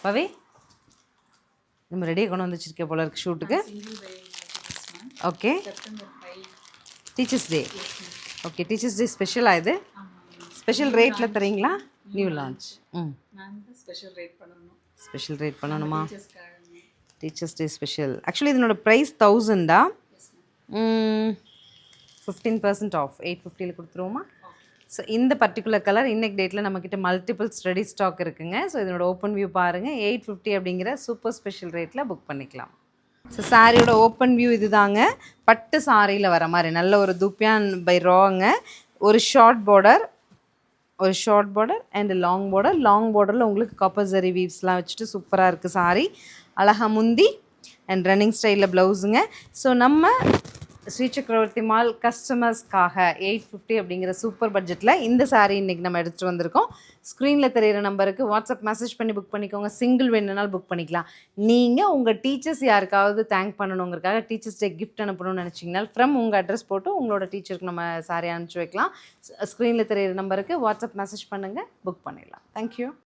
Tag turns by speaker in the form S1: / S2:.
S1: பவி நம்ம ரெடியாக கொண்டு வந்து வச்சுருக்கே போல இருக்கு ஷூட்டுக்கு. Okay, teachers day. Okay, teachers day ஸ்பெஷலாக இது ஸ்பெஷல் ரேட்டில் தரீங்களா? New launch. ஸ்பெஷல் ரேட் பண்ணணுமா? Teachers day special. ஆக்சுவலி இதனோட ப்ரைஸ் 1000 15% ஆஃப் 850 கொடுத்துருவோமா? ஸோ இந்த பர்டிகுலர் கலர் இன்னைக்கு டேட்டில் நம்மக்கிட்ட மல்டிபிள்ஸ் ரெடி ஸ்டாக் இருக்குங்க. ஸோ இதனோட ஓப்பன் வியூ பாருங்கள். 850 அப்படிங்கிற சூப்பர் ஸ்பெஷல் ரேட்டில் புக் பண்ணிக்கலாம். ஸோ சாரியோட ஓப்பன் வியூ இது தாங்க. பட்டு சாரியில் வர மாதிரி நல்ல ஒரு துப்பியான் பை ராங்க. ஒரு ஷார்ட் பார்டர் அண்ட் லாங் பார்டரில் உங்களுக்கு காப்பர் ஜரி வீவ்ஸ்லாம் வச்சுட்டு சூப்பராக இருக்குது சாரி. அழகா முந்தி அண்ட் ரன்னிங் ஸ்டைலில் ப்ளவுஸுங்க. ஸோ நம்ம ஸ்ரீ சக்கரவர்த்தி மால் கஸ்டமர்ஸ்க்காக 850 அப்படிங்கிற சூப்பர் பட்ஜெட்டில் இந்த சாரீ இன்றைக்கி நம்ம எடுத்துகிட்டு வந்திருக்கோம். ஸ்க்ரீனில் தெரியிற நம்பருக்கு வாட்ஸ்அப் மெசேஜ் பண்ணி புக் பண்ணிக்கோங்க. சிங்கிள் வேணுனாலும் புக் பண்ணிக்கலாம். நீங்கள் உங்கள் டீச்சர்ஸ் யாருக்காவது தேங்க் பண்ணணுங்கிறக்காக டீச்சர்ஸ் டே கிஃப்ட் அனுப்பணும்னு நினச்சிங்கன்னா ஃப்ரம் உங்கள் அட்ரஸ் போட்டு உங்களோட டீச்சருக்கு நம்ம சாரீ அனுப்பிச்சி வைக்கலாம். ஸ்க்ரீனில் தெரியிற நம்பருக்கு வாட்ஸ்அப் மெசேஜ் பண்ணுங்கள், புக் பண்ணிடலாம். தேங்க்யூ.